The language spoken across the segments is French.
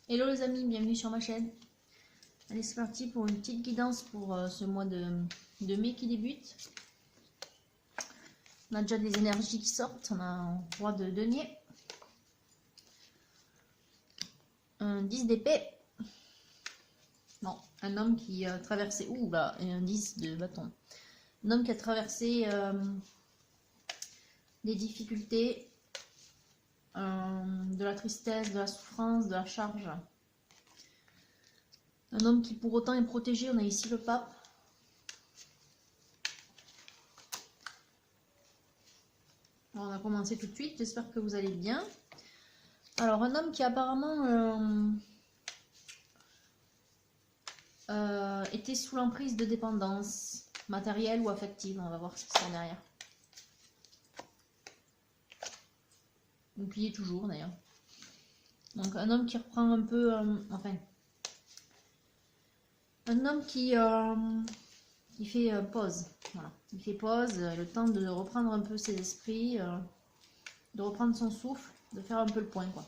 Hello les amis, bienvenue sur ma chaîne. Allez, c'est parti pour une petite guidance pour ce mois de mai qui débute. On a déjà des énergies qui sortent. On a un roi de denier, un 10 d'épée, non, un homme qui a traversé, ouh là, et un 10 de bâton. Un homme qui a traversé des difficultés, de la tristesse, de la souffrance, de la charge. Un homme qui pour autant est protégé. On a ici le pape. Alors, on va commencer tout de suite. J'espère que vous allez bien. Alors, un homme qui apparemment était sous l'emprise de dépendance matérielle ou affective. On va voir ce qui sort derrière. Ou qui est toujours d'ailleurs. Donc, un homme qui reprend un peu... enfin... Un homme qui fait pause. Voilà. Il fait pause, le temps de reprendre un peu ses esprits, de reprendre son souffle, de faire un peu le point, quoi.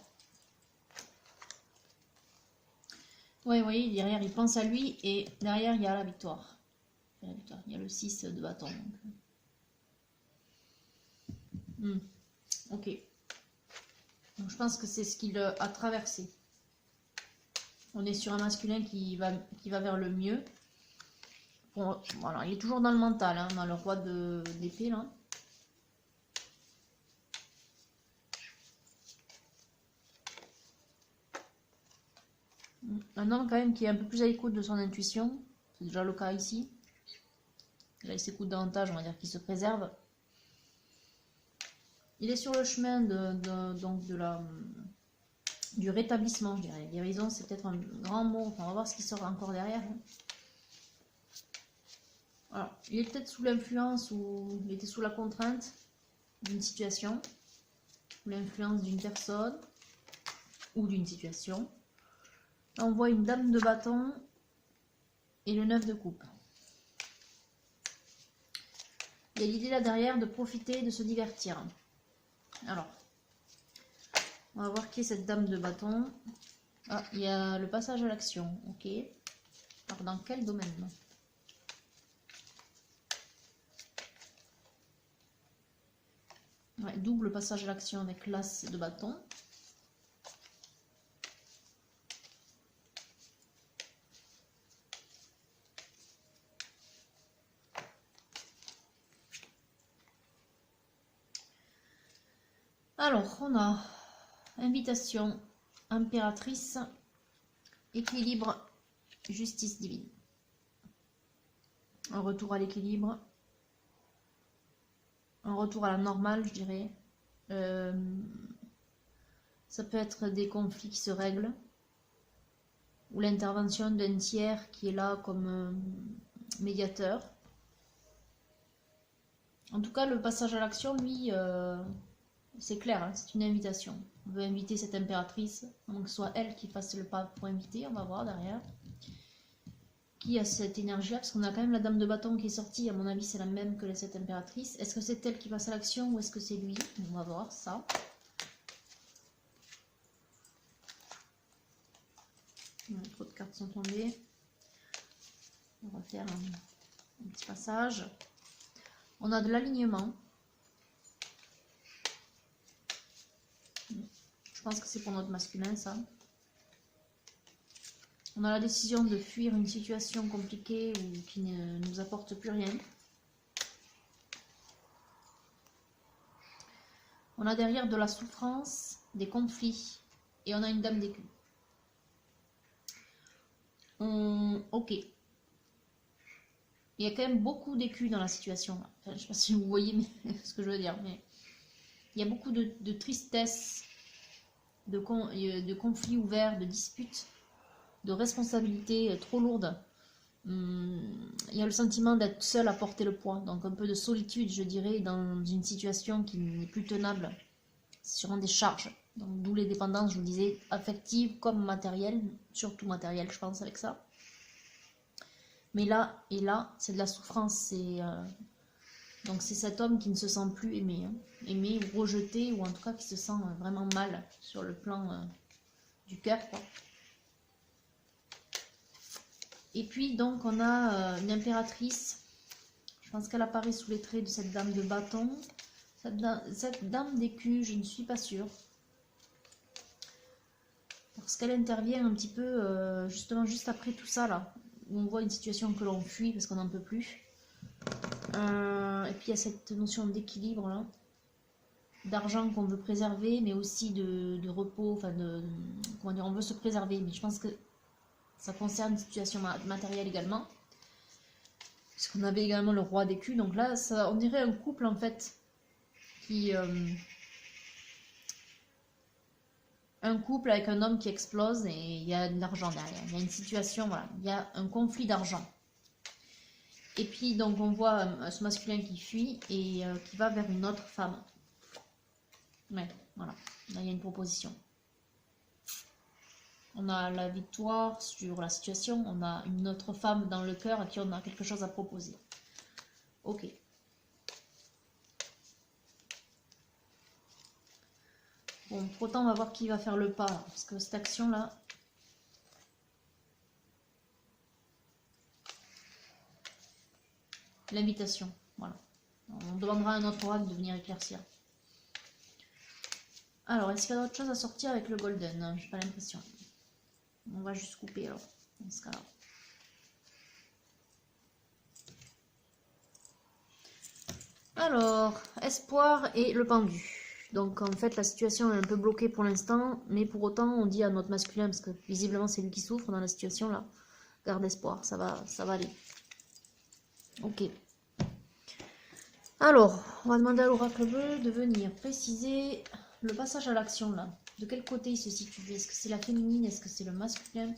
Ouais, vous voyez, derrière, il pense à lui et derrière, il y a la victoire. Il y a le 6 de bâton. Ok. Donc, je pense que c'est ce qu'il a traversé. On est sur un masculin qui va vers le mieux. Bon, voilà, il est toujours dans le mental, hein, dans le roi d'épée, là. Un homme quand même qui est un peu plus à l'écoute de son intuition. C'est déjà le cas ici. Là, il s'écoute davantage, on va dire qu'il se préserve. Il est sur le chemin du rétablissement, je dirais. Guérison, c'est peut-être un grand mot. Enfin, on va voir ce qui sort encore derrière. Alors, il est peut-être sous l'influence ou il était sous la contrainte d'une situation, sous l'influence d'une personne ou d'une situation. Là, on voit une dame de bâton et le 9 de coupe. Il y a l'idée là derrière de profiter, de se divertir. Alors, on va voir qui est cette dame de bâton. Ah, il y a le passage à l'action, ok. Alors, dans quel domaine? Ouais, double passage à l'action avec l'as de bâton. Alors, on a invitation, impératrice, équilibre, justice divine. Un retour à l'équilibre, un retour à la normale, je dirais. Ça peut être des conflits qui se règlent, ou l'intervention d'un tiers qui est là comme médiateur. En tout cas, le passage à l'action, lui, c'est clair, hein, c'est une invitation. On veut inviter cette impératrice, donc que ce soit elle qui fasse le pas pour inviter, on va voir derrière. Qui a cette énergie-là, parce qu'on a quand même la dame de bâton qui est sortie, à mon avis c'est la même que cette impératrice. Est-ce que c'est elle qui passe à l'action ou est-ce que c'est lui? On va voir ça. Trop de cartes sont tombées. On va faire un petit passage. On a de l'alignement. Je pense que c'est pour notre masculin ça. On a la décision de fuir une situation compliquée ou qui ne nous apporte plus rien. On a derrière de la souffrance, des conflits et on a une dame d'écu. Ok. Il y a quand même beaucoup d'écus dans la situation. Enfin, je ne sais pas si vous voyez ce que je veux dire, mais il y a beaucoup de tristesse, de conflits ouverts, de disputes, de responsabilités trop lourdes. Il y a le sentiment d'être seul à porter le poids, donc un peu de solitude, je dirais, dans une situation qui n'est plus tenable. C'est sûrement des charges, donc d'où les dépendances, je vous disais, affectives comme matérielles, surtout matérielles, je pense, avec ça. Mais là, et là, c'est de la souffrance, donc c'est cet homme qui ne se sent plus aimé, hein. Aimé ou rejeté, ou en tout cas qui se sent vraiment mal sur le plan du cœur, quoi. Et puis donc on a une impératrice. Je pense qu'elle apparaît sous les traits de cette dame de bâton. Cette dame d'écu, je ne suis pas sûre. Parce qu'elle intervient un petit peu justement juste après tout ça là. Où on voit une situation que l'on fuit parce qu'on n'en peut plus. Et puis il y a cette notion d'équilibre là. D'argent qu'on veut préserver, mais aussi de repos, enfin comment dire, on veut se préserver, mais je pense que ça concerne une situation matérielle également. Parce qu'on avait également le roi d'écu, donc là, ça, on dirait un couple en fait, qui... un couple avec un homme qui explose et il y a de l'argent derrière. Il y a une situation, voilà, il y a un conflit d'argent. Et puis donc on voit ce masculin qui fuit et qui va vers une autre femme. Ouais, voilà, là il y a une proposition. On a la victoire sur la situation, on a une autre femme dans le cœur à qui on a quelque chose à proposer. Ok. Bon, pour autant, on va voir qui va faire le pas, parce que cette action-là... L'invitation, voilà. On demandera à un autre oracle de venir éclaircir. Alors, est-ce qu'il y a d'autres choses à sortir avec le golden? J'ai pas l'impression. On va juste couper alors, dans ce cas-là. Alors, espoir et le pendu. Donc en fait la situation est un peu bloquée pour l'instant, mais pour autant on dit à notre masculin, parce que visiblement c'est lui qui souffre dans la situation là, garde espoir, ça va aller. Ok. Alors, on va demander à l'oracle bleu de venir préciser le passage à l'action là. De quel côté il se situe? Est-ce que c'est la féminine? Est-ce que c'est le masculin?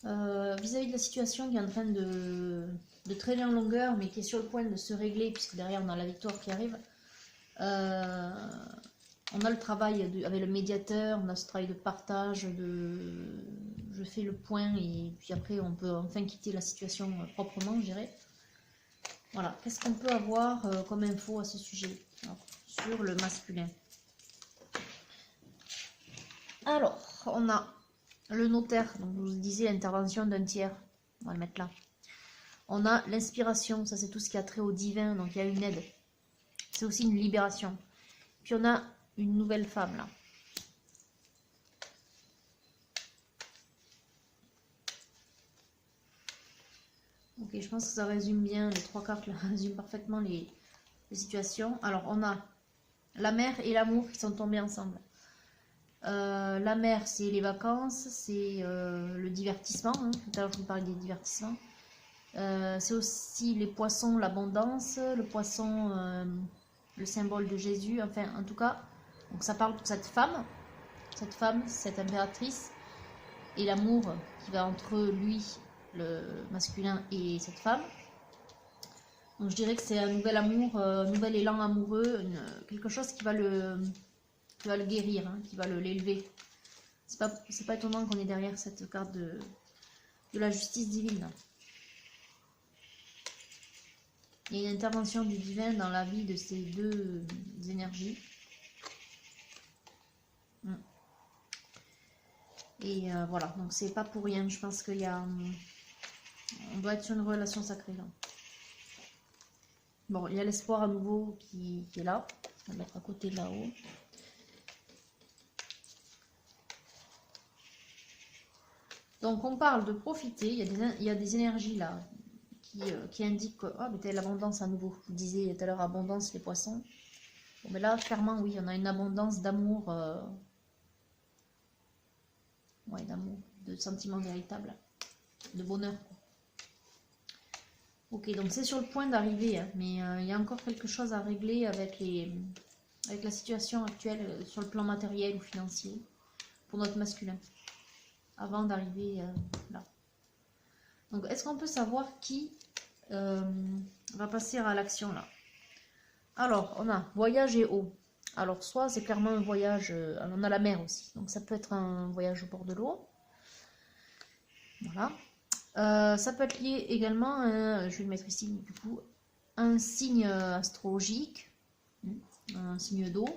Vis-à-vis de la situation qui est en train de traîner en longueur, mais qui est sur le point de se régler, puisque derrière on a la victoire qui arrive. On a le travail avec le médiateur, on a ce travail de partage, je fais le point et puis après on peut enfin quitter la situation proprement, je dirais. Voilà, qu'est-ce qu'on peut avoir comme info à ce sujet? Alors, sur le masculin. Alors, on a le notaire, donc je vous disais l'intervention d'un tiers, on va le mettre là. On a l'inspiration, ça c'est tout ce qui a trait au divin, donc il y a une aide. C'est aussi une libération. Puis on a une nouvelle femme là. Ok, je pense que ça résume bien, les trois cartes là, résument parfaitement les situations. Alors on a la mer et l'amour qui sont tombés ensemble. La mer c'est les vacances, c'est le divertissement, hein. Tout à l'heure je vous parlais des divertissements. C'est aussi les poissons, l'abondance, le poisson, le symbole de Jésus, enfin en tout cas, donc ça parle de cette femme, cette impératrice, et l'amour qui va entre lui, le masculin, et cette femme. Donc je dirais que c'est un nouvel amour, un nouvel élan amoureux, quelque chose qui va le guérir, hein, qui va l'élever. C'est pas étonnant qu'on ait derrière cette carte de la justice divine. Il y a une intervention du divin dans la vie de ces deux énergies. Et voilà, donc c'est pas pour rien. Je pense qu'il y a... on doit être sur une relation sacrée là. Bon, il y a l'espoir à nouveau qui est là. On va le mettre à côté là-haut. Donc on parle de profiter. Il y a des énergies là qui indiquent que oh, l'abondance à nouveau. Je vous disais tout à l'heure abondance les poissons. Bon, mais là clairement oui, on a une abondance d'amour. Ouais, d'amour, de sentiments véritables, de bonheur. Ok, donc c'est sur le point d'arriver, hein, mais il y a encore quelque chose à régler avec la situation actuelle sur le plan matériel ou financier pour notre masculin, avant d'arriver là. Donc est-ce qu'on peut savoir qui va passer à l'action là? Alors, on a voyage et eau. Alors, soit c'est clairement un voyage, on a la mer aussi, donc ça peut être un voyage au bord de l'eau. Voilà. Ça peut être lié également, je vais le mettre ici du coup, un signe astrologique, un signe d'eau,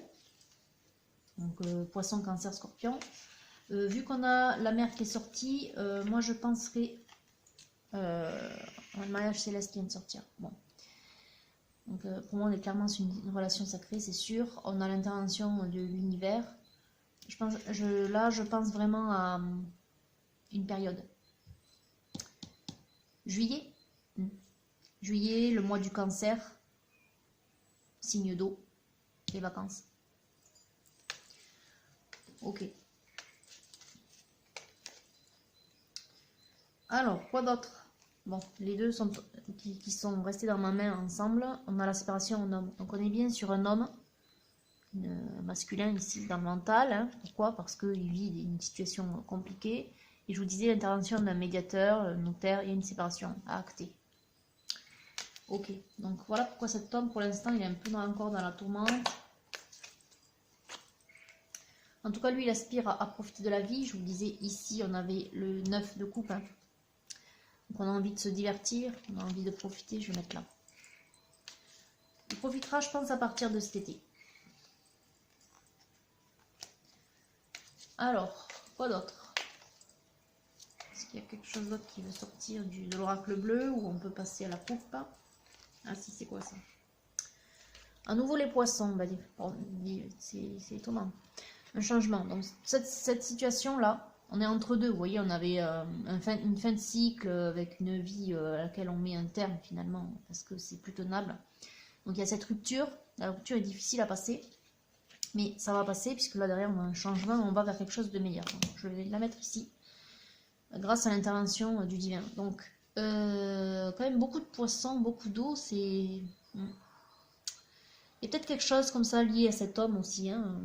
donc poisson, cancer, scorpion. Vu qu'on a la mère qui est sortie, moi je penserais un mariage céleste qui vient de sortir. Bon. Donc pour moi on est clairement sur une relation sacrée, c'est sûr. On a l'intervention de l'univers. Là je pense vraiment à une période. Juillet. Juillet, le mois du cancer. Signe d'eau. Les vacances. Ok. Alors, quoi d'autre? Bon, les deux sont, qui sont restés dans ma main ensemble. On a la séparation en homme. Donc on est bien sur un homme masculin ici dans le mental. Hein. Pourquoi? Parce qu'il vit une situation compliquée. Et je vous disais, l'intervention d'un médiateur, notaire, il y a une séparation à acter. Ok, donc voilà pourquoi cet homme, pour l'instant, il est un peu encore dans la tourmente. En tout cas, lui, il aspire à profiter de la vie. Je vous disais, ici, on avait le 9 de coupe. Hein. Donc on a envie de se divertir, on a envie de profiter, je vais mettre là. Il profitera, je pense, à partir de cet été. Alors, quoi d'autre? Est-ce qu'il y a quelque chose d'autre qui veut sortir de l'oracle bleu ou on peut passer à la coupe? Ah si, c'est quoi ça? À nouveau les poissons, bah, c'est étonnant. Un changement. Donc cette situation-là, on est entre deux. Vous voyez, on avait une fin de cycle avec une vie à laquelle on met un terme finalement, parce que c'est plus tenable. Donc il y a cette rupture. La rupture est difficile à passer, mais ça va passer, puisque là derrière on a un changement, on va vers quelque chose de meilleur. Donc, je vais la mettre ici, grâce à l'intervention du divin. Donc quand même beaucoup de poissons, beaucoup d'eau, c'est... Il y a peut-être quelque chose comme ça lié à cet homme aussi, hein.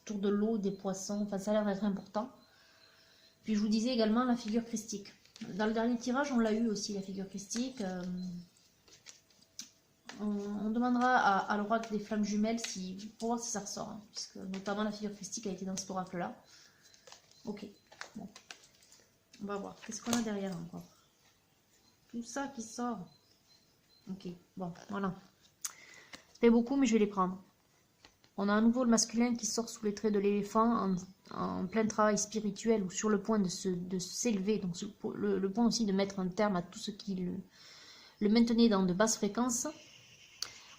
Autour de l'eau, des poissons, enfin ça a l'air d'être important. Puis je vous disais également la figure christique. Dans le dernier tirage, on l'a eu aussi, la figure christique. On demandera à l'oracle des flammes jumelles pour voir si ça ressort, hein, puisque notamment la figure christique a été dans cet oracle-là. Ok, bon. On va voir. Qu'est-ce qu'on a derrière encore? Tout ça qui sort. Ok, bon, voilà. Ça fait beaucoup, mais je vais les prendre. On a à nouveau le masculin qui sort sous les traits de l'éléphant en plein travail spirituel ou sur le point de s'élever. Donc le point aussi de mettre un terme à tout ce qui le maintenait dans de basses fréquences.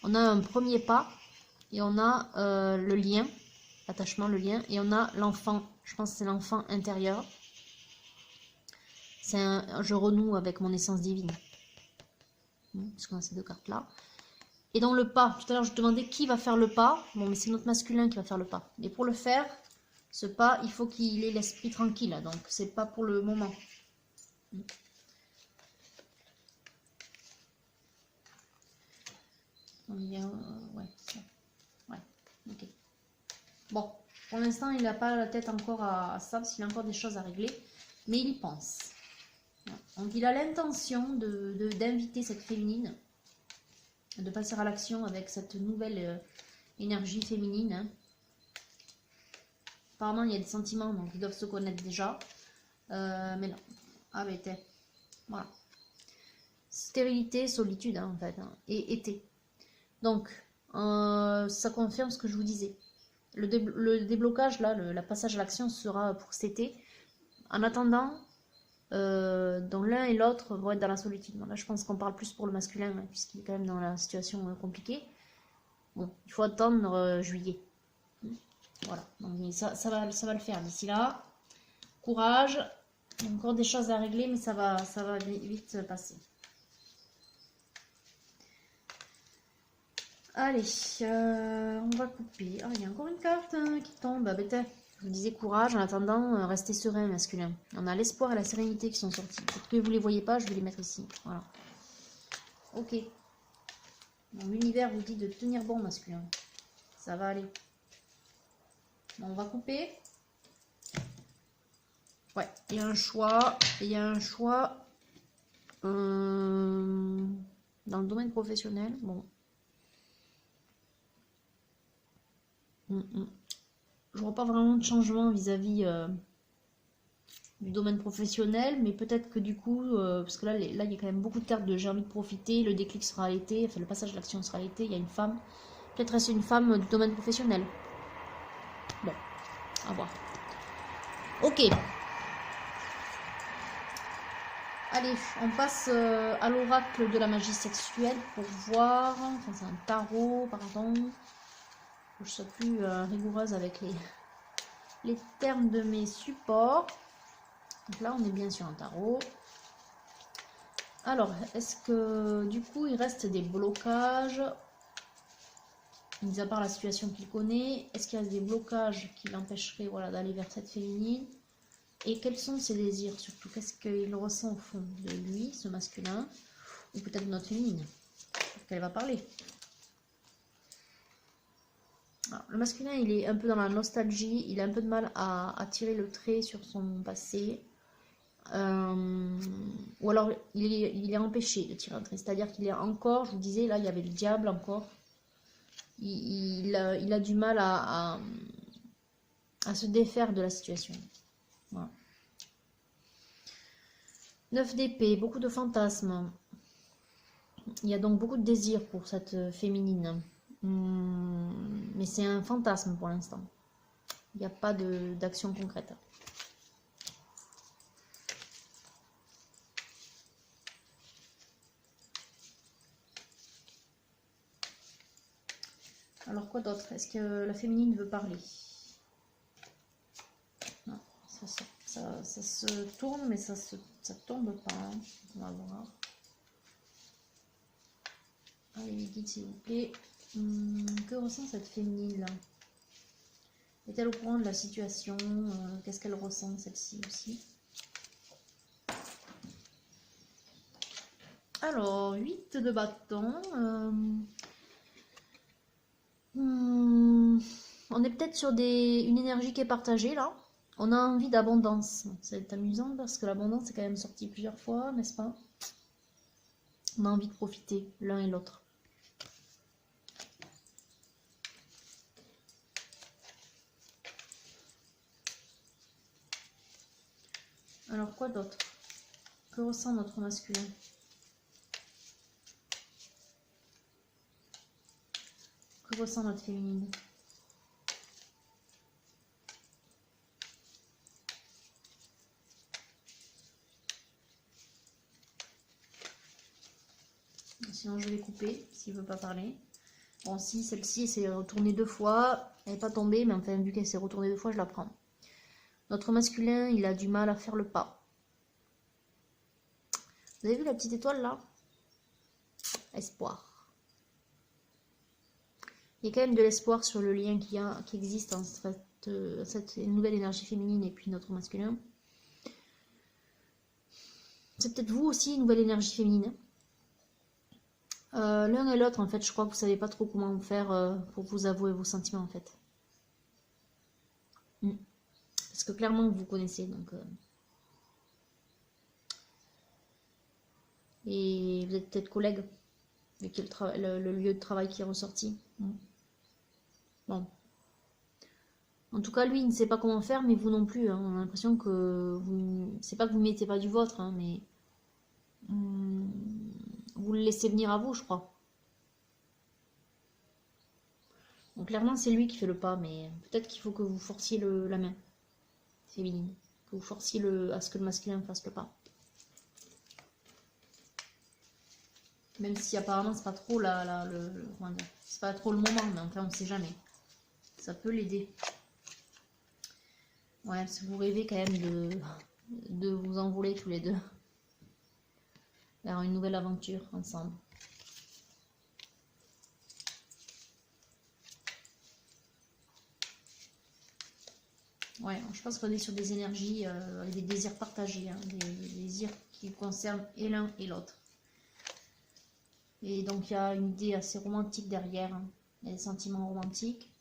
On a un premier pas et on a le lien, l'attachement, le lien. Et on a l'enfant, je pense que c'est l'enfant intérieur. Je renoue avec mon essence divine. Parce qu'on a ces deux cartes-là. Et dans le pas, tout à l'heure je demandais qui va faire le pas. Bon, mais c'est notre masculin qui va faire le pas. Mais pour le faire, ce pas, il faut qu'il ait l'esprit tranquille. Donc, c'est pas pour le moment. Ouais, ok. Bon, pour l'instant, il n'a pas la tête encore à ça, parce qu'il a encore des choses à régler. Mais il y pense. Donc, il a l'intention d'inviter cette féminine, de passer à l'action avec cette nouvelle énergie féminine. Hein. Apparemment, il y a des sentiments, donc ils doivent se connaître déjà. Mais non. Ah, mais t'es. Voilà. Stérilité, solitude, hein, en fait. Hein, et été. Donc, ça confirme ce que je vous disais. Le déblocage, là, le passage à l'action sera pour cet été. En attendant, dont l'un et l'autre vont être dans la solitude. Bon, là, je pense qu'on parle plus pour le masculin, hein, puisqu'il est quand même dans la situation compliquée. Bon, il faut attendre juillet. Voilà, donc ça va le faire d'ici là. Courage. Il y a encore des choses à régler, mais ça va vite passer. Allez, on va couper. Ah, il y a encore une carte hein, qui tombe. Ah, bête. Je vous disais courage, en attendant, restez serein, masculin. On a l'espoir et la sérénité qui sont sortis. Peut-être que vous ne les voyez pas, je vais les mettre ici. Voilà. Ok. L'univers vous dit de tenir bon, masculin. Ça va aller. Bon, on va couper. Ouais, il y a un choix. Il y a un choix dans le domaine professionnel. Bon. Je vois pas vraiment de changement vis-à-vis du domaine professionnel, mais peut-être que du coup, parce que là il y a quand même beaucoup de cartes de j'ai envie de profiter, le déclic sera à l'été, enfin le passage de l'action sera à l'été, il y a une femme, peut-être est-ce une femme du domaine professionnel. Bon, À voir. Ok. Allez, on passe à l'oracle de la magie sexuelle pour voir. Enfin, c'est un tarot, pardon. Je sois plus rigoureuse avec les termes de mes supports. Donc là, on est bien sur un tarot. Alors, est-ce que du coup, il reste des blocages, mis à part la situation qu'il connaît? Est-ce qu'il reste des blocages qui l'empêcheraient, voilà, d'aller vers cette féminine? Et quels sont ses désirs surtout? Qu'est-ce qu'il ressent au fond de lui, ce masculin? Ou peut-être notre féminine, qu'elle va parler. Alors, le masculin, il est un peu dans la nostalgie, il a un peu de mal à tirer le trait sur son passé. Ou alors il est empêché de tirer un trait, c'est-à-dire qu'il est encore, je vous disais, là il y avait le diable encore, il a du mal à se défaire de la situation. Voilà. 9 d'épée, beaucoup de fantasmes, il y a donc beaucoup de désir pour cette féminine, mais c'est un fantasme pour l'instant, il n'y a pas d'action concrète. Alors quoi d'autre? Est-ce que la féminine veut parler? Non, ça se tourne, mais ça tombe pas. Hein. On va voir. Allez, guide s'il vous plaît. Que ressent cette féminine là? Est-elle au courant de la situation? Qu'est-ce qu'elle ressent celle-ci aussi? Alors, 8 de bâton. On est peut-être sur une énergie qui est partagée là. On a envie d'abondance. C'est amusant parce que l'abondance est quand même sortie plusieurs fois, n'est-ce pas? On a envie de profiter l'un et l'autre. Alors quoi d'autre? Que ressent notre masculin? Que ressent notre féminine? Sinon je vais couper s'il ne veut pas parler. Bon, si celle-ci s'est retournée 2 fois, elle n'est pas tombée, mais enfin vu qu'elle s'est retournée 2 fois, je la prends. Notre masculin, il a du mal à faire le pas. Vous avez vu la petite étoile là? Espoir. Il y a quand même de l'espoir sur le lien qui existe entre cette nouvelle énergie féminine et puis notre masculin. C'est peut-être vous aussi, une nouvelle énergie féminine. L'un et l'autre, en fait, je crois que vous savez pas trop comment faire pour vous avouer vos sentiments, en fait. Parce que clairement, vous vous connaissez, donc... Et vous êtes peut-être collègues, avec le lieu de travail qui est ressorti. Bon. En tout cas, lui, il ne sait pas comment faire, mais vous non plus. Hein. On a l'impression que vous... C'est pas que vous ne mettez pas du vôtre, hein, mais... Vous le laissez venir à vous, je crois. Donc clairement, c'est lui qui fait le pas, mais peut-être qu'il faut que vous forciez la main féminine. Que vous forciez à ce que le masculin fasse le pas. Même si apparemment, c'est pas trop c'est pas trop le moment, mais enfin, on sait jamais. Ça peut l'aider. Ouais, parce que vous rêvez quand même de vous envoler tous les deux vers une nouvelle aventure ensemble. Ouais, je pense qu'on est sur des énergies, avec des désirs partagés, hein, des désirs qui concernent et l'un et l'autre. Et donc il y a une idée assez romantique derrière, hein. Il y a des sentiments romantiques.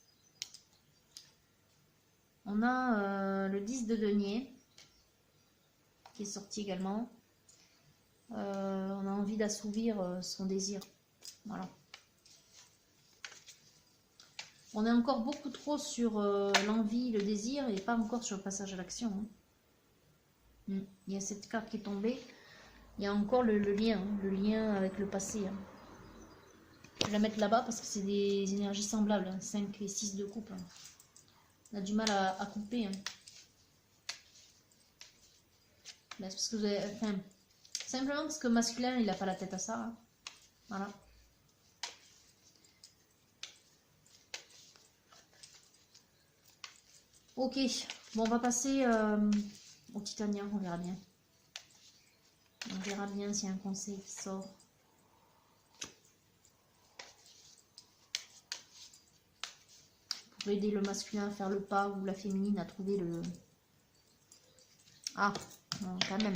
On a le 10 de denier qui est sorti également. On a envie d'assouvir son désir. Voilà. On est encore beaucoup trop sur l'envie, le désir et pas encore sur le passage à l'action. Hein. Il y a cette carte qui est tombée. Il y a encore le lien avec le passé. Hein. Je vais la mettre là-bas parce que c'est des énergies semblables. Hein, 5 et 6 de coupe. Hein. On a du mal à couper. Hein. Là, parce que vous avez, enfin, simplement parce que masculin, il n'a pas la tête à ça. Hein. Voilà. Ok, bon, on va passer au titanium, on verra bien. On verra bien s'il y a un conseil qui sort. Pour aider le masculin à faire le pas ou la féminine à trouver le... Ah, non, quand même.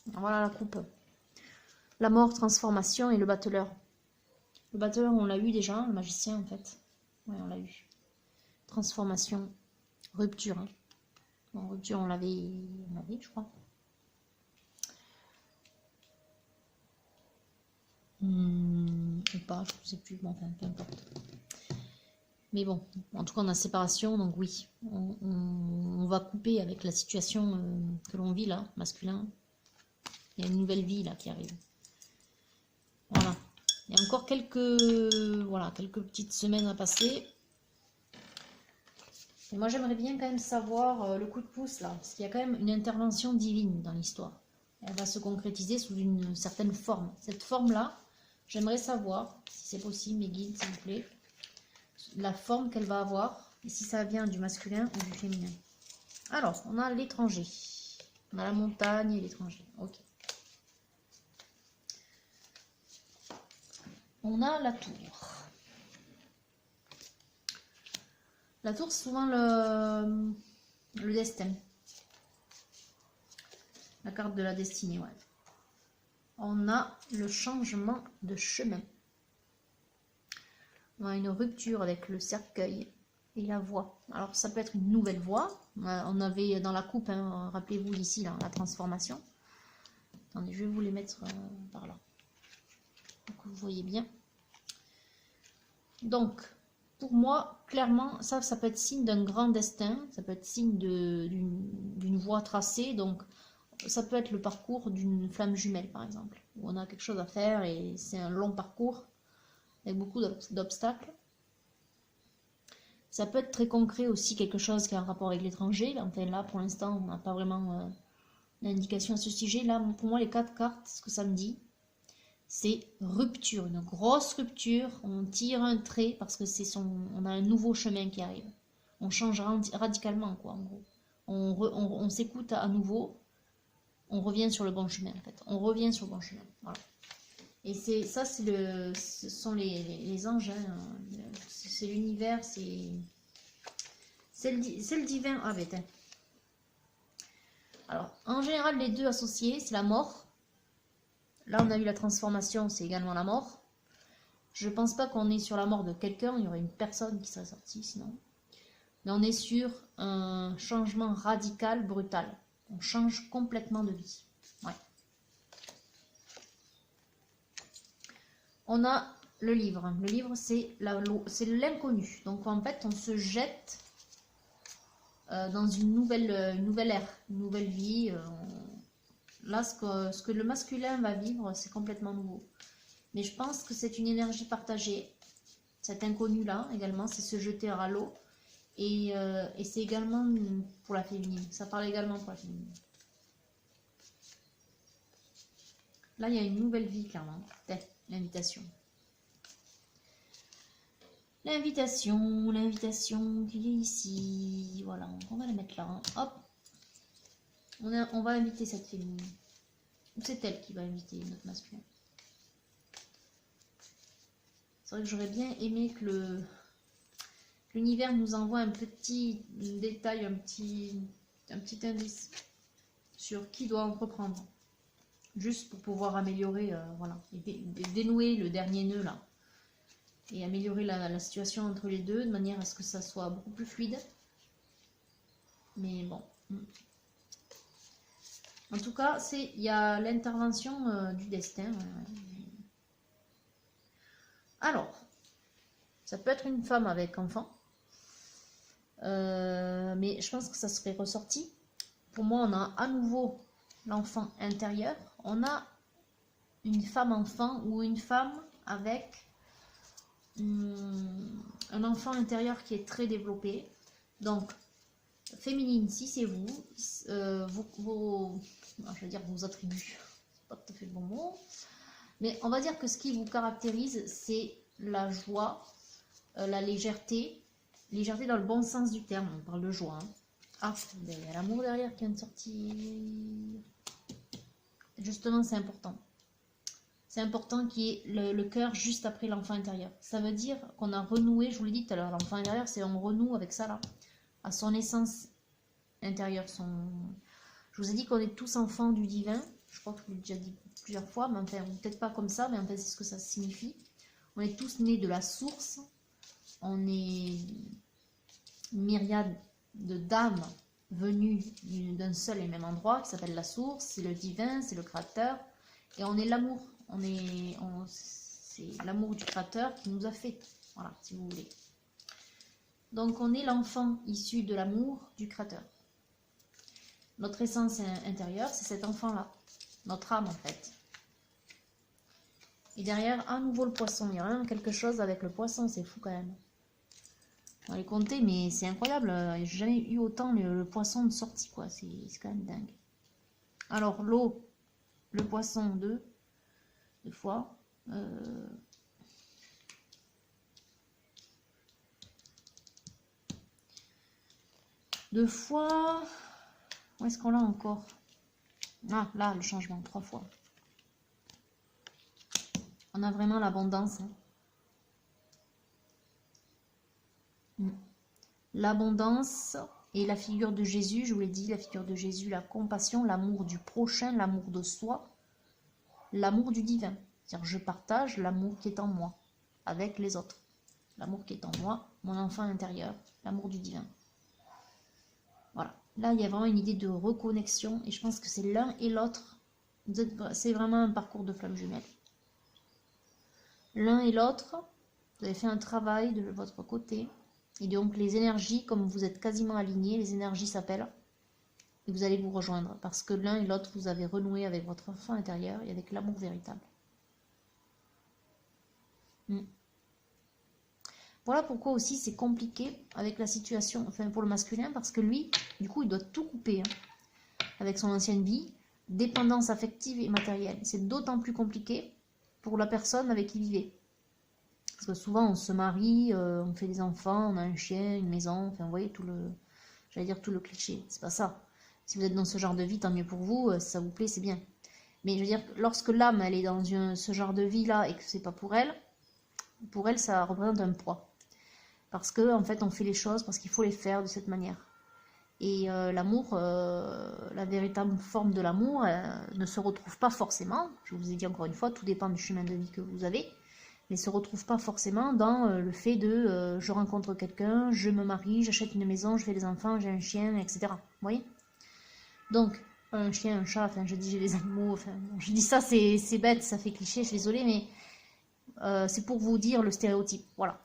Voilà la coupe. La mort, transformation et le battleur. Le battleur, on l'a eu déjà, le magicien en fait. Ouais, on l'a eu. Transformation, rupture. Hein. Bon, rupture, on l'avait, je crois. Ou pas, je ne sais plus. Bon, enfin, peu importe. Mais bon, en tout cas, on a séparation, donc oui. On va couper avec la situation que l'on vit là, masculin. Il y a une nouvelle vie là qui arrive. Voilà. Il y a encore quelques petites semaines à passer. Et moi, j'aimerais bien quand même savoir le coup de pouce là, parce qu'il y a quand même une intervention divine dans l'histoire. Elle va se concrétiser sous une certaine forme. Cette forme-là, j'aimerais savoir, si c'est possible, mes guides, s'il vous plaît, la forme qu'elle va avoir, et si ça vient du masculin ou du féminin. Alors, on a l'étranger. On a la montagne et l'étranger. Ok. On a la tour. La tour, c'est souvent le destin. La carte de la destinée, ouais. On a le changement de chemin. On a une rupture avec le cercueil et la voie. Alors, ça peut être une nouvelle voie. On avait dans la coupe, hein, rappelez-vous ici, là, la transformation. Attendez, je vais vous les mettre par là. Pour que vous voyez bien. Donc, pour moi, clairement, ça peut être signe d'un grand destin. Ça peut être signe d'une voie tracée. Donc, ça peut être le parcours d'une flamme jumelle, par exemple. Où on a quelque chose à faire et c'est un long parcours avec beaucoup d'obstacles. Ça peut être très concret aussi, quelque chose qui a un rapport avec l'étranger. Enfin, là, pour l'instant, on n'a pas vraiment d'indication à ce sujet. Là, pour moi, les 4 cartes, ce que ça me dit, c'est rupture, une grosse rupture. On tire un trait parce que on a un nouveau chemin qui arrive. On change radicalement, quoi, en gros. On s'écoute à nouveau. On revient sur le bon chemin, en fait. On revient sur le bon chemin. Voilà. Et ce sont les anges. Hein. C'est l'univers, c'est le divin. Ah, bête. Hein. Alors, en général, les deux associés, c'est la mort. Là, on a eu la transformation, c'est également la mort. Je ne pense pas qu'on est sur la mort de quelqu'un, il y aurait une personne qui serait sortie sinon. Mais on est sur un changement radical, brutal. On change complètement de vie. Ouais. On a le livre. Le livre, c'est l'inconnu. Donc, en fait, on se jette dans une nouvelle ère, une nouvelle vie. Là, ce que le masculin va vivre, c'est complètement nouveau. Mais je pense que c'est une énergie partagée. Cet inconnu-là, également, c'est se jeter à l'eau. Et c'est également pour la féminine. Ça parle également pour la féminine. Là, il y a une nouvelle vie, clairement. L'invitation. L'invitation qui est ici. Voilà, on va la mettre là. Hein. Hop. On va inviter cette féminine. Ou c'est elle qui va inviter notre masculin. C'est vrai que j'aurais bien aimé que l'univers nous envoie un petit détail, un petit indice sur qui doit entreprendre. Juste pour pouvoir améliorer, voilà, et dénouer le dernier nœud là. Et améliorer la situation entre les deux de manière à ce que ça soit beaucoup plus fluide. Mais bon. En tout cas, il y a l'intervention du destin. Alors, ça peut être une femme avec enfant. Mais je pense que ça serait ressorti. Pour moi, on a à nouveau l'enfant intérieur. On a une femme enfant ou une femme avec un enfant intérieur qui est très développé. Donc, féminine, si c'est vous, je vais dire vos attributs, c'est pas tout à fait le bon mot, mais on va dire que ce qui vous caractérise, c'est la joie, la légèreté dans le bon sens du terme, on parle de joie. Hein. Ah, il y a l'amour derrière qui vient de sortir. Justement, c'est important. C'est important qu'il y ait le cœur juste après l'enfant intérieur. Ça veut dire qu'on a renoué, je vous l'ai dit tout à l'heure, l'enfant intérieur, c'est on renoue avec ça là, à son essence intérieure. Je vous ai dit qu'on est tous enfants du divin. Je crois que je l'ai déjà dit plusieurs fois, mais enfin, peut-être pas comme ça, mais en fait, c'est ce que ça signifie. On est tous nés de la source. On est une myriade d'âmes venues d'un seul et même endroit qui s'appelle la source. C'est le divin, c'est le créateur. Et on est l'amour. C'est l'amour du créateur qui nous a fait. Voilà, si vous voulez. Donc, on est l'enfant issu de l'amour du créateur. Notre essence intérieure, c'est cet enfant-là. Notre âme, en fait. Et derrière, à nouveau le poisson. Il y a vraiment quelque chose avec le poisson, c'est fou quand même. On va les compter, mais c'est incroyable. J'ai jamais eu autant le poisson de sortie, quoi. C'est quand même dingue. Alors, l'eau, le poisson, deux fois. Deux fois. Où est-ce qu'on l'a encore? Ah, là, le changement, 3 fois. On a vraiment l'abondance. Hein. L'abondance et la figure de Jésus, je vous l'ai dit, la figure de Jésus, la compassion, l'amour du prochain, l'amour de soi, l'amour du divin. C'est-à-dire, je partage l'amour qui est en moi avec les autres. L'amour qui est en moi, mon enfant intérieur, l'amour du divin. Voilà. Là, il y a vraiment une idée de reconnexion et je pense que c'est l'un et l'autre. C'est vraiment un parcours de flammes jumelles. L'un et l'autre, vous avez fait un travail de votre côté. Et donc, les énergies, comme vous êtes quasiment alignés, les énergies s'appellent. Et vous allez vous rejoindre. Parce que l'un et l'autre, vous avez renoué avec votre enfant intérieur et avec l'amour véritable. Voilà pourquoi aussi c'est compliqué avec la situation, enfin pour le masculin, parce que lui, du coup, il doit tout couper avec son ancienne vie, dépendance affective et matérielle. C'est d'autant plus compliqué pour la personne avec qui il vivait. Parce que souvent, on se marie, on fait des enfants, on a un chien, une maison, enfin, vous voyez, j'allais dire tout le cliché. C'est pas ça. Si vous êtes dans ce genre de vie, tant mieux pour vous, si ça vous plaît, c'est bien. Mais je veux dire, lorsque l'âme, elle est dans ce genre de vie-là et que c'est pas pour elle, ça représente un poids. Parce que en fait, on fait les choses parce qu'il faut les faire de cette manière. Et l'amour, la véritable forme de l'amour, ne se retrouve pas forcément. Je vous ai dit encore une fois, tout dépend du chemin de vie que vous avez. Mais ne se retrouve pas forcément dans le fait de je rencontre quelqu'un, je me marie, j'achète une maison, je fais des enfants, j'ai un chien, etc. Vous voyez? Donc, un chien, un chat, enfin je dis j'ai des animaux, enfin je dis ça, c'est bête, ça fait cliché, je suis désolée, mais c'est pour vous dire le stéréotype. Voilà.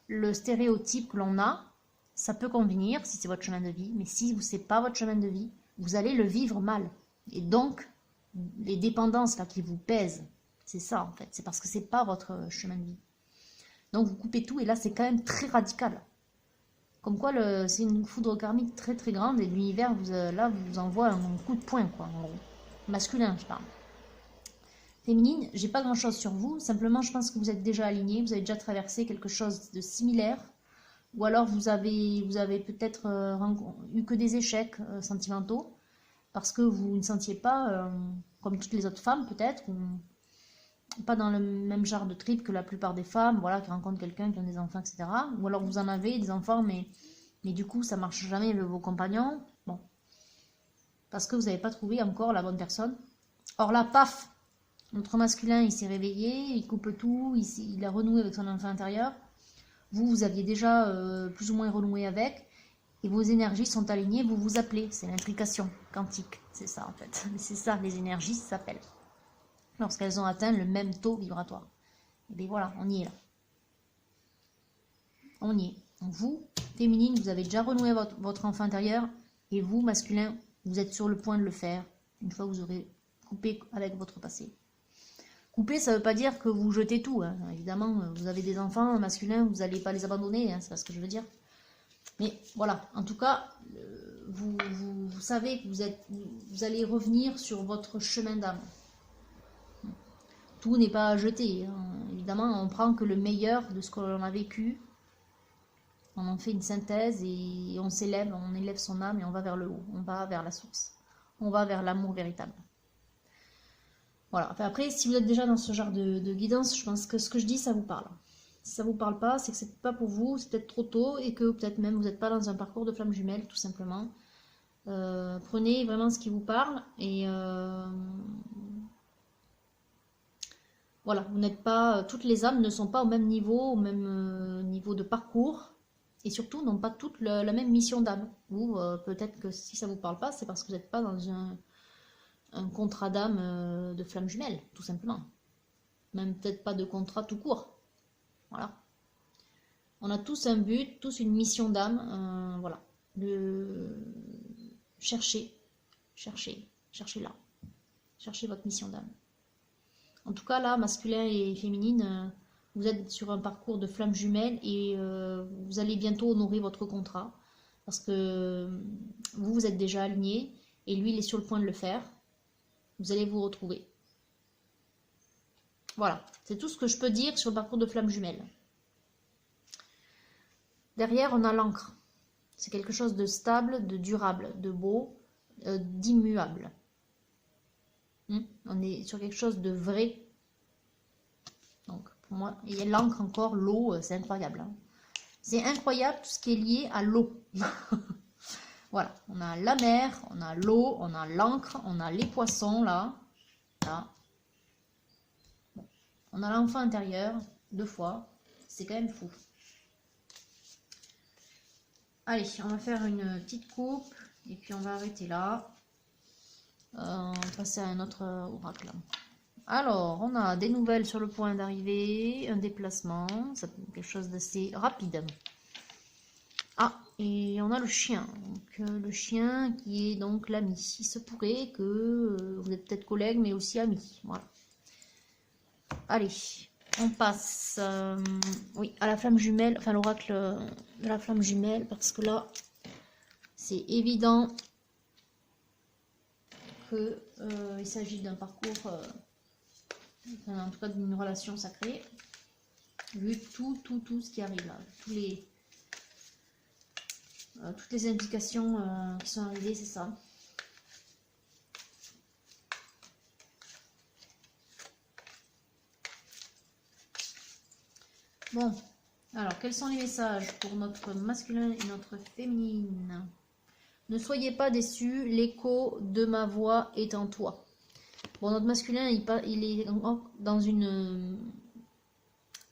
Le stéréotype que l'on a, ça peut convenir si c'est votre chemin de vie, mais si ce n'est pas votre chemin de vie, vous allez le vivre mal. Et donc, les dépendances là qui vous pèsent, c'est ça en fait, c'est parce que c'est pas votre chemin de vie. Donc vous coupez tout et là c'est quand même très radical. Comme quoi c'est une foudre karmique très très grande et l'univers vous envoie un coup de poing quoi, en gros. Masculin je parle. Féminine, j'ai pas grand chose sur vous, simplement je pense que vous êtes déjà aligné, vous avez déjà traversé quelque chose de similaire, ou alors vous avez peut-être eu que des échecs sentimentaux, parce que vous ne sentiez pas, comme toutes les autres femmes peut-être, pas dans le même genre de trip que la plupart des femmes, voilà, qui rencontrent quelqu'un, qui ont des enfants, etc. Ou alors vous en avez des enfants, mais du coup ça marche jamais avec vos compagnons, bon, parce que vous n'avez pas trouvé encore la bonne personne. Or là, paf, notre masculin, il s'est réveillé, il coupe tout, il a renoué avec son enfant intérieur. Vous aviez déjà plus ou moins renoué avec, et vos énergies sont alignées, vous vous appelez. C'est l'intrication quantique, c'est ça en fait. C'est ça, les énergies s'appellent. Lorsqu'elles ont atteint le même taux vibratoire. Et bien voilà, on y est là. On y est. Donc vous, féminine, vous avez déjà renoué votre enfant intérieur, et vous, masculin, vous êtes sur le point de le faire, une fois que vous aurez coupé avec votre passé. Couper, ça ne veut pas dire que vous jetez tout. Hein. Évidemment, vous avez des enfants masculins, vous n'allez pas les abandonner, hein, c'est pas ce que je veux dire. Mais voilà, en tout cas, vous savez que vous allez revenir sur votre chemin d'âme. Tout n'est pas à jeter, hein. Évidemment, on prend que le meilleur de ce que l'on a vécu. On en fait une synthèse et on s'élève, on élève son âme et on va vers le haut. On va vers la source. On va vers l'amour véritable. Voilà. Enfin, après, si vous êtes déjà dans ce genre de guidance, je pense que ce que je dis, ça vous parle. Si ça vous parle pas, c'est que c'est pas pour vous, c'est peut-être trop tôt et que peut-être même vous n'êtes pas dans un parcours de flamme jumelle, tout simplement. Prenez vraiment ce qui vous parle et voilà, vous n'êtes pas, toutes les âmes ne sont pas au même niveau de parcours et surtout n'ont pas toutes la même mission d'âme. Ou peut-être que si ça vous parle pas, c'est parce que vous n'êtes pas dans un contrat d'âme de flamme jumelle, tout simplement. Même peut-être pas de contrat tout court. Voilà. On a tous un but, tous une mission d'âme. Voilà. Cherchez là. Cherchez votre mission d'âme. En tout cas, là, masculin et féminine, vous êtes sur un parcours de flamme jumelle et vous allez bientôt honorer votre contrat. Parce que vous êtes déjà aligné et lui, il est sur le point de le faire. Vous allez vous retrouver. Voilà, c'est tout ce que je peux dire sur le parcours de flamme jumelle. Derrière, on a l'encre. C'est quelque chose de stable, de durable, de beau, d'immuable. On est sur quelque chose de vrai. Donc, pour moi, et l'encre encore, l'eau, c'est incroyable. Hein. C'est incroyable tout ce qui est lié à l'eau. Voilà, on a la mer, on a l'eau, on a l'encre, on a les poissons, là. Bon. On a l'enfant intérieur, 2 fois. C'est quand même fou. Allez, on va faire une petite coupe et puis on va arrêter là. On va passer à un autre oracle. Alors, on a des nouvelles sur le point d'arrivée, un déplacement, c'est quelque chose d'assez rapide. Ah, et on a le chien. Donc, le chien qui est donc l'ami. Il se pourrait que vous êtes peut-être collègues, mais aussi amis. Voilà. Allez, on passe oui, à la flamme jumelle, enfin l'oracle de la flamme jumelle, parce que là, c'est évident qu'il s'agit d'un parcours, enfin, en tout cas d'une relation sacrée, vu tout ce qui arrive là, toutes les indications qui sont arrivées, c'est ça. Bon, alors quels sont les messages pour notre masculin et notre féminine? Ne soyez pas déçus, l'écho de ma voix est en toi. Bon, notre masculin, il est dans une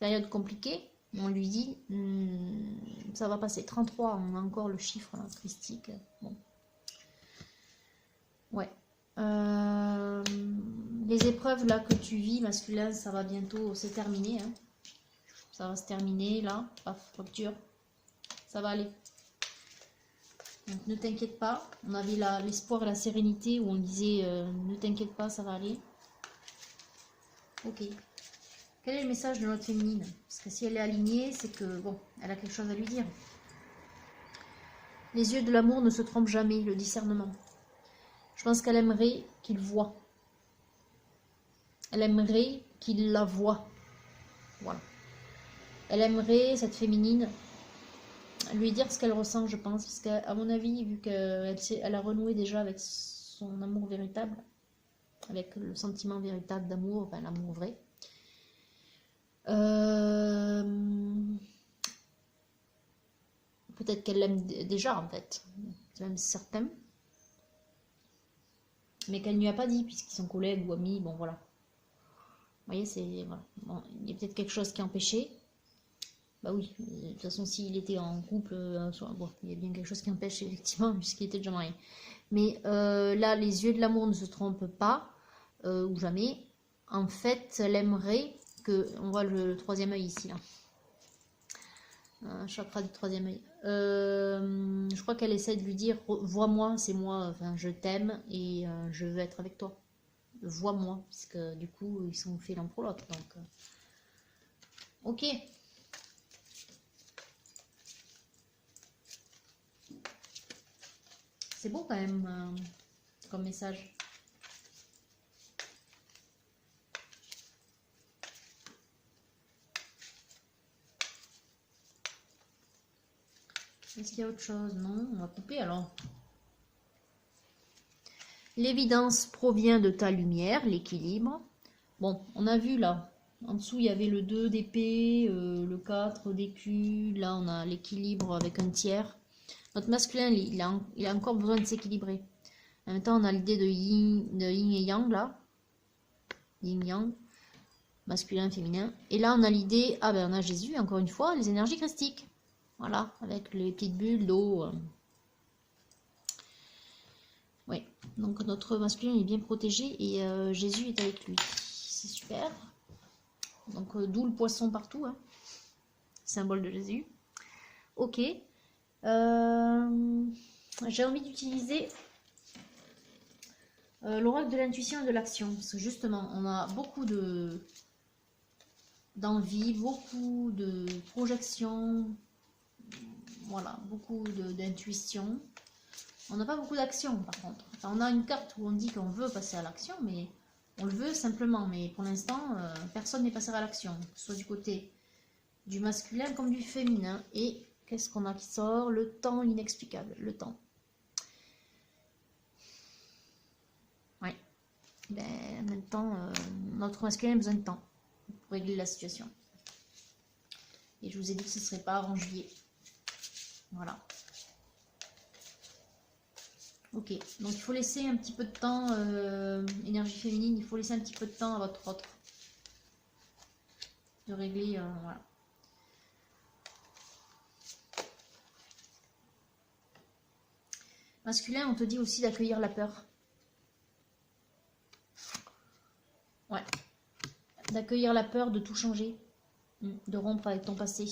période compliquée. On lui dit, ça va passer. 33, on a encore le chiffre là, christique. Bon. Ouais. Les épreuves là que tu vis, masculin, ça va bientôt se terminer. Hein. Ça va se terminer là. Paf, rupture. Ça va aller. Donc ne t'inquiète pas. On avait l'espoir et la sérénité où on disait ne t'inquiète pas, ça va aller. Ok. Quel est le message de notre féminine? Parce que si elle est alignée, c'est que, bon, elle a quelque chose à lui dire. Les yeux de l'amour ne se trompent jamais, le discernement. Je pense qu'elle aimerait qu'il voie. Elle aimerait qu'il la voie. Voilà. Elle aimerait, cette féminine, lui dire ce qu'elle ressent, je pense. Parce qu'à mon avis, vu qu'elle a renoué déjà avec son amour véritable, avec le sentiment véritable d'amour, enfin l'amour vrai, peut-être qu'elle l'aime déjà en fait, c'est même certain, mais qu'elle ne lui a pas dit puisqu'ils sont collègues ou amis, bon voilà. Vous voyez, c'est voilà. Bon, il y a peut-être quelque chose qui a empêché. Bah oui, de toute façon s'il était en couple, bon, il y a bien quelque chose qui empêche effectivement puisqu'il était déjà marié. Mais là, les yeux de l'amour ne se trompent pas, ou jamais. En fait, elle aimerait que, on voit le troisième œil ici là. Chakra du troisième œil. Je crois qu'elle essaie de lui dire vois-moi, c'est moi, enfin je t'aime et je veux être avec toi. Vois-moi, parce que du coup ils sont faits l'un pour l'autre. Donc, ok. C'est beau quand même comme message. Est-ce qu'il y a autre chose? Non, on va couper alors. L'évidence provient de ta lumière, l'équilibre. Bon, on a vu là. En dessous, il y avait le 2 d'épée, le 4 d'écu. Là, on a l'équilibre avec un tiers. Notre masculin, il a encore besoin de s'équilibrer. En même temps, on a l'idée de yin et yang, là. Yin-yang, masculin, féminin. Et là, on a l'idée, ah ben, on a Jésus, encore une fois, les énergies christiques. Voilà, avec les petites bulles d'eau. Oui, donc notre masculin est bien protégé et Jésus est avec lui. C'est super. Donc, d'où le poisson partout, hein. Symbole de Jésus. Ok. J'ai envie d'utiliser l'oracle de l'intuition et de l'action. Parce que justement, on a beaucoup d'envie, beaucoup de projections. Voilà, beaucoup d'intuition. On n'a pas beaucoup d'action par contre. Enfin, on a une carte où on dit qu'on veut passer à l'action, mais on le veut simplement. Mais pour l'instant, personne n'est passé à l'action. Que ce soit du côté du masculin comme du féminin. Et qu'est-ce qu'on a qui sort? Le temps inexplicable. Le temps. Ouais. Ben, en même temps, notre masculin a besoin de temps pour régler la situation. Et je vous ai dit que ce ne serait pas avant juillet. Voilà. Ok, donc il faut laisser un petit peu de temps, énergie féminine, il faut laisser un petit peu de temps à votre autre. De régler, voilà. Masculin, on te dit aussi d'accueillir la peur. Ouais. D'accueillir la peur de tout changer. De rompre avec ton passé.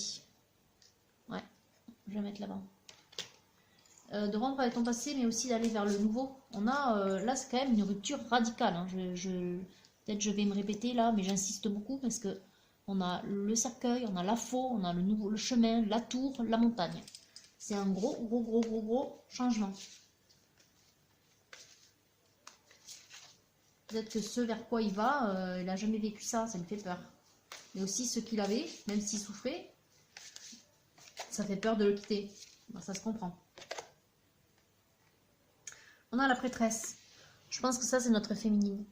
Ouais, je vais mettre là-bas. De rompre avec ton passé, mais aussi d'aller vers le nouveau. On a, là, c'est quand même une rupture radicale. Hein. Peut-être je vais me répéter là, mais j'insiste beaucoup parce que on a le cercueil, on a la faux, on a le chemin, la tour, la montagne. C'est un gros changement. Peut-être que ce vers quoi il va, il n'a jamais vécu ça, ça lui fait peur. Mais aussi ce qu'il avait, même s'il souffrait, ça fait peur de le quitter. Ben, ça se comprend. On a la prêtresse. Je pense que ça, c'est notre féminine.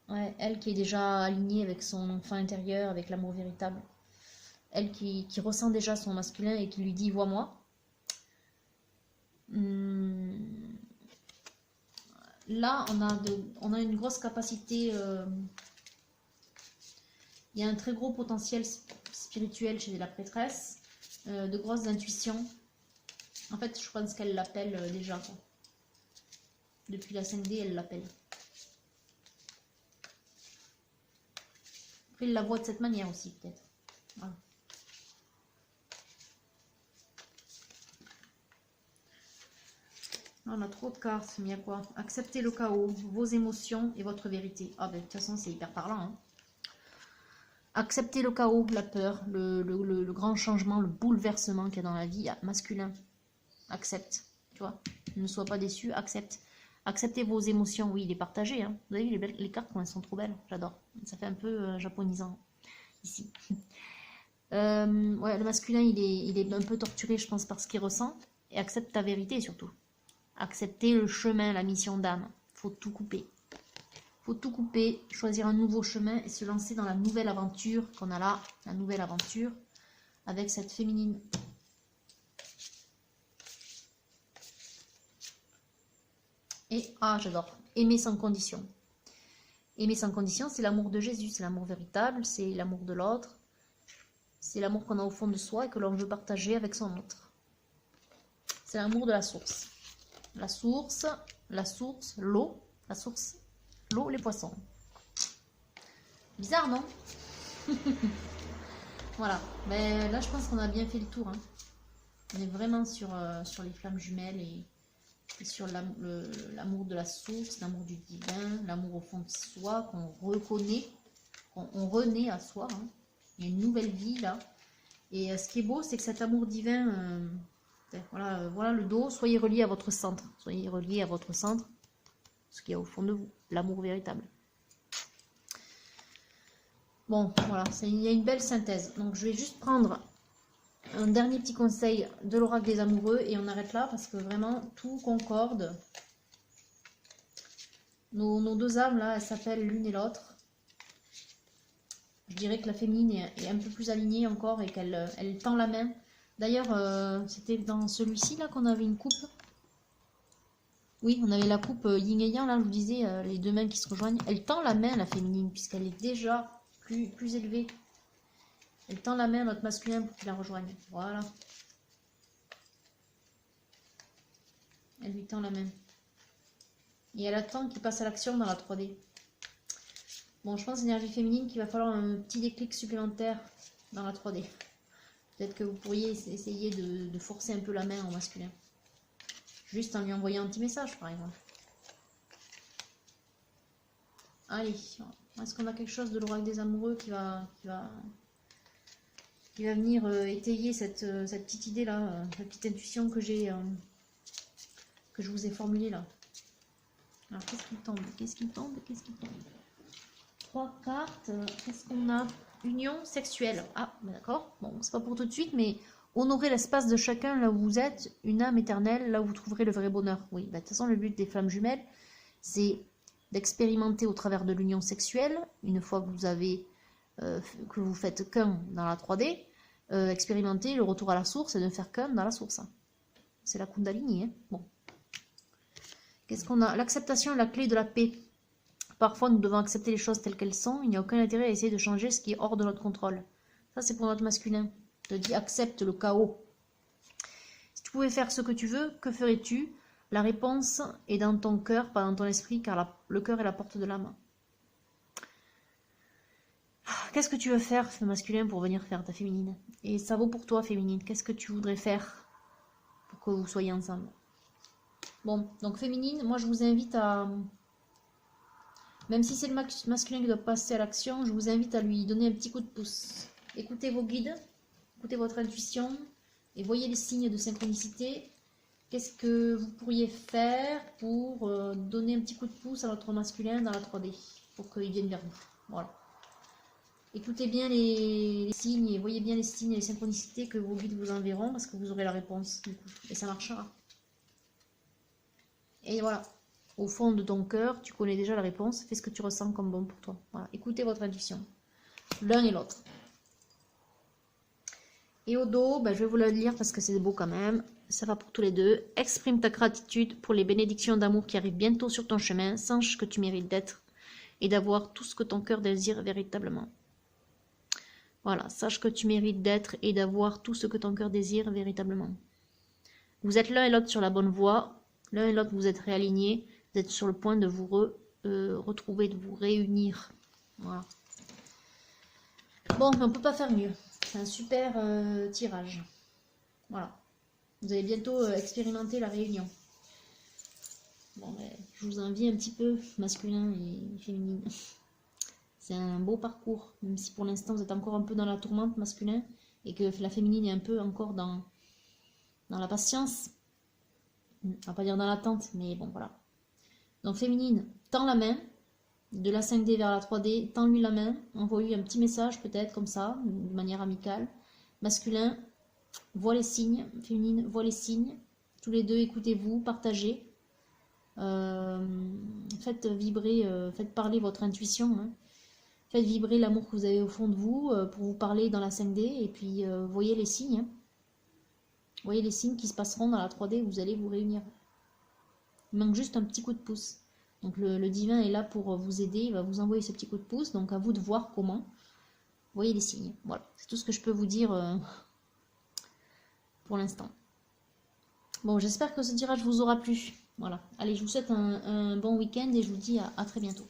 Ouais, elle qui est déjà alignée avec son enfant intérieur, avec l'amour véritable. Elle qui ressent déjà son masculin et qui lui dit « vois-moi ». Là, on a une grosse capacité... il y a un très gros potentiel spirituel chez la prêtresse. De grosses intuitions. En fait, je pense qu'elle l'appelle déjà, quoi. Depuis la 5D, elle l'appelle. Après, il la voit de cette manière aussi, peut-être. Voilà. On a trop de cartes, mais il y a quoi? Acceptez le chaos, vos émotions et votre vérité. Ah ben, de toute façon, c'est hyper parlant. Hein. Acceptez le chaos, la peur, le grand changement, le bouleversement qu'il y a dans la vie masculin. Accepte, tu vois. Ne sois pas déçu, accepte. Acceptez vos émotions, oui, il est partagé. Hein. Vous avez vu les cartes, elles sont trop belles, j'adore. Ça fait un peu japonisant, ici. Ouais, le masculin, il est un peu torturé, je pense, par ce qu'il ressent. Et accepte ta vérité, surtout. Accepter le chemin, la mission d'âme. Faut tout couper. Faut tout couper, choisir un nouveau chemin et se lancer dans la nouvelle aventure qu'on a là. La nouvelle aventure avec cette féminine. Et, ah, j'adore. Aimer sans condition. Aimer sans condition, c'est l'amour de Jésus. C'est l'amour véritable, c'est l'amour de l'autre. C'est l'amour qu'on a au fond de soi et que l'on veut partager avec son autre. C'est l'amour de la source. La source, l'eau, la source, l'eau, les poissons. Bizarre, non? Voilà. Mais là, je pense qu'on a bien fait le tour. Hein. On est vraiment sur les flammes jumelles et sur l'amour de la source, l'amour du divin, l'amour au fond de soi, qu'on reconnaît, on renaît à soi. Hein. Il y a une nouvelle vie là. Et ce qui est beau, c'est que cet amour divin... Voilà, voilà le dos. Soyez relié à votre centre. Soyez relié à votre centre. Ce qu'il y a au fond de vous. L'amour véritable. Bon, voilà. Il y a une belle synthèse. Donc, je vais juste prendre un dernier petit conseil de l'oracle des amoureux. Et on arrête là parce que vraiment, tout concorde. Nos deux âmes, là, elles s'appellent l'une et l'autre. Je dirais que la féminine est un peu plus alignée encore et qu'elle elle tend la main. D'ailleurs, c'était dans celui-ci là qu'on avait une coupe. Oui, on avait la coupe yin et yang, là, je vous disais, les deux mains qui se rejoignent. Elle tend la main, la féminine, puisqu'elle est déjà plus élevée. Elle tend la main à notre masculin pour qu'il la rejoigne. Voilà. Elle lui tend la main. Et elle attend qu'il passe à l'action dans la 3D. Bon, je pense énergie féminine qu'il va falloir un petit déclic supplémentaire dans la 3D. Peut-être que vous pourriez essayer de forcer un peu la main au masculin. Juste en lui envoyant un petit message, par exemple. Allez, est-ce qu'on a quelque chose de l'oracle des amoureux qui va venir étayer cette petite idée-là, cette petite intuition que j'ai, que je vous ai formulée là. Alors, qu'est-ce qui tombe? Qu'est-ce qui tombe? Qu'est-ce qui tombe? 3 cartes. Qu'est-ce qu'on a? Union sexuelle. Ah, ben d'accord. Bon, c'est pas pour tout de suite, mais honorer l'espace de chacun là où vous êtes, une âme éternelle, là où vous trouverez le vrai bonheur. Oui, ben, de toute façon, le but des flammes jumelles, c'est d'expérimenter au travers de l'union sexuelle, une fois que vous avez que vous faites qu'un dans la 3D, expérimenter le retour à la source et ne faire qu'un dans la source. C'est la Kundalini. Hein. Bon. Qu'est-ce qu'on a? L'acceptation est la clé de la paix. Parfois, nous devons accepter les choses telles qu'elles sont. Il n'y a aucun intérêt à essayer de changer ce qui est hors de notre contrôle. Ça, c'est pour notre masculin. Je te dis, accepte le chaos. Si tu pouvais faire ce que tu veux, que ferais-tu? La réponse est dans ton cœur, pas dans ton esprit, car le cœur est la porte de l'âme. Qu'est-ce que tu veux faire, masculin, pour venir faire ta féminine? Et ça vaut pour toi, féminine. Qu'est-ce que tu voudrais faire pour que vous soyez ensemble? Bon, donc féminine, moi je vous invite à... Même si c'est le masculin qui doit passer à l'action, je vous invite à lui donner un petit coup de pouce. Écoutez vos guides, écoutez votre intuition et voyez les signes de synchronicité. Qu'est-ce que vous pourriez faire pour donner un petit coup de pouce à votre masculin dans la 3D pour qu'il vienne vers vous? Voilà. Écoutez bien les signes et voyez bien les signes et les synchronicités que vos guides vous enverront parce que vous aurez la réponse du coup. Et ça marchera. Et voilà. Au fond de ton cœur, tu connais déjà la réponse. Fais ce que tu ressens comme bon pour toi. Voilà. Écoutez votre intuition. L'un et l'autre. Et au dos, ben, je vais vous le lire parce que c'est beau quand même. Ça va pour tous les deux. Exprime ta gratitude pour les bénédictions d'amour qui arrivent bientôt sur ton chemin. Sache que tu mérites d'être et d'avoir tout ce que ton cœur désire véritablement. Voilà, sache que tu mérites d'être et d'avoir tout ce que ton cœur désire véritablement. Vous êtes l'un et l'autre sur la bonne voie. L'un et l'autre, vous êtes réalignés. Vous êtes sur le point de vous retrouver, de vous réunir. Voilà. Bon, mais on ne peut pas faire mieux. C'est un super tirage. Voilà. Vous allez bientôt expérimenter la réunion. Bon, ben, je vous envie un petit peu, masculin et féminin. C'est un beau parcours, même si pour l'instant vous êtes encore un peu dans la tourmente masculin et que la féminine est un peu encore dans la patience. On va pas dire dans l'attente, mais bon, voilà. Donc féminine, tends la main, de la 5D vers la 3D, tends-lui la main, envoie-lui un petit message peut-être comme ça, de manière amicale. Masculin, voit les signes, féminine, voit les signes. Tous les deux, écoutez-vous, partagez. Faites vibrer, faites parler votre intuition. Hein. Faites vibrer l'amour que vous avez au fond de vous pour vous parler dans la 5D. Et puis, voyez les signes. Hein. Voyez les signes qui se passeront dans la 3D, vous allez vous réunir. Il manque juste un petit coup de pouce. Donc le divin est là pour vous aider, il va vous envoyer ce petit coup de pouce. Donc à vous de voir comment. Voyez les signes. Voilà, c'est tout ce que je peux vous dire pour l'instant. Bon, j'espère que ce tirage vous aura plu. Voilà. Allez, je vous souhaite un bon week-end et je vous dis à très bientôt.